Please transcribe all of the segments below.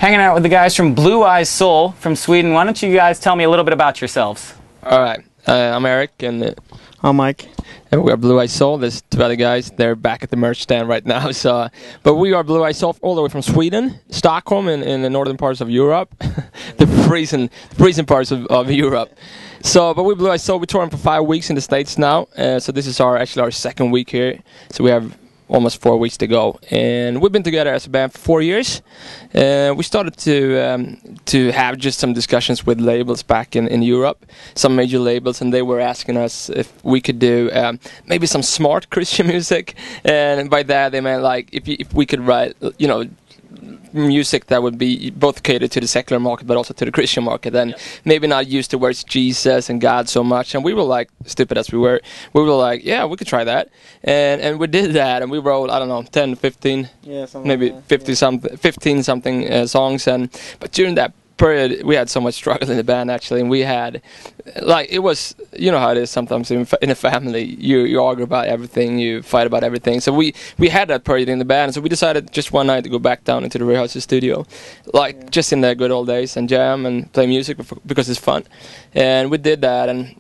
hanging out with the guys from Blue Eyes Soul from Sweden. Why don't you guys tell me a little bit about yourselves? All right, I'm Eric, and I'm Mike. And we're Blue Eyes Soul. There's two other guys. They're back at the merch stand right now. So, but we are Blue Eyes Soul all the way from Sweden, Stockholm, in the northern parts of Europe, the freezing parts of Europe. So, but we Blue Eyes Soul. We're touring for 5 weeks in the States now. So this is actually our second week here. So we have almost 4 weeks to go, and we've been together as a band for 4 years. We started to have just some discussions with labels back in Europe, some major labels, and they were asking us if we could do maybe some smart Christian music, and by that they meant like if we could write, you know, music that would be both catered to the secular market but also to the Christian market, and maybe not use the words Jesus and God so much. And we were like, stupid as we were like, yeah, we could try that, and we did that, and we wrote, I don't know, 10, 15, maybe like 15 something songs. But during that period we had so much struggle in the band actually, and we had, like, it was, you know how it is sometimes in a family, you argue about everything, you fight about everything. So we had that period in the band, so we decided just one night to go back down into the rehearsal studio, like just in the good old days, and jam and play music because it's fun. And we did that, and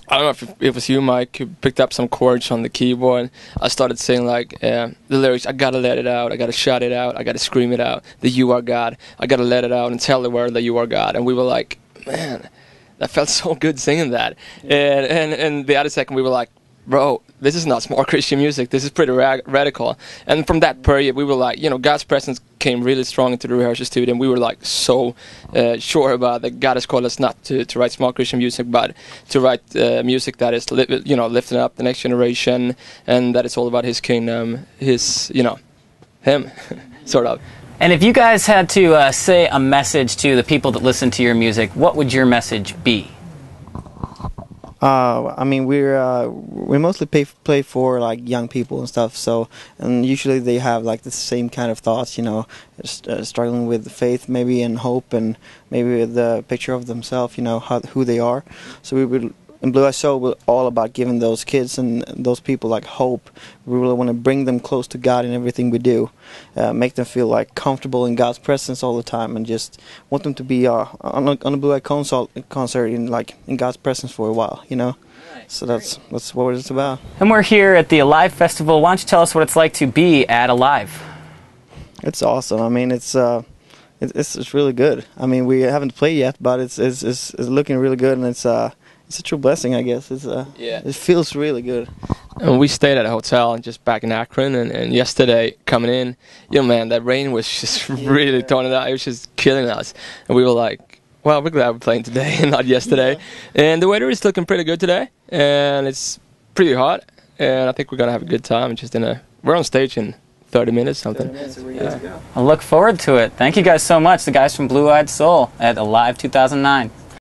I don't know if it was you, Mike, who picked up some chords on the keyboard, and I started saying like the lyrics, I gotta let it out, I gotta shout it out, I gotta scream it out, that you are God, I gotta let it out and tell the world that you are God. And we were like, man, that felt so good singing that. And the other second we were like, bro, this is not smart Christian music, this is pretty radical. And from that period we were like, you know, God's presence came really strong into the rehearsal studio, and we were like so sure about that God has called us not to write smart Christian music, but to write music that is, you know, lifting up the next generation, and that it's all about His kingdom, His, you know, Him, sort of. And if you guys had to say a message to the people that listen to your music, what would your message be? I mean, we mostly play for like young people and stuff. So, and usually they have like the same kind of thoughts, you know, struggling with faith, maybe, and hope, and maybe the picture of themselves, you know, who they are. So we would, in Blue Eyes Soul, we're all about giving those kids and those people like hope. We really want to bring them close to God in everything we do, make them feel like comfortable in God's presence all the time, and just want them to be on a Blue Eye concert in God's presence for a while, you know. So that's what it's about. And we're here at the Alive Festival. Why don't you tell us what it's like to be at Alive? It's awesome. I mean, it's really good. I mean, we haven't played yet, but it's looking really good, and it's a true blessing, I guess. It feels really good. And we stayed at a hotel just back in Akron, and yesterday coming in, you know, man, that rain was just really throwing it out. It was just killing us, and we were like, well, we're glad we're playing today and not yesterday. And the weather is looking pretty good today, and it's pretty hot, and I think we're gonna have a good time. We're on stage in 30 minutes, something. 30 minutes, I look forward to it. Thank you guys so much, the guys from Blue Eyed Soul at Alive 2009.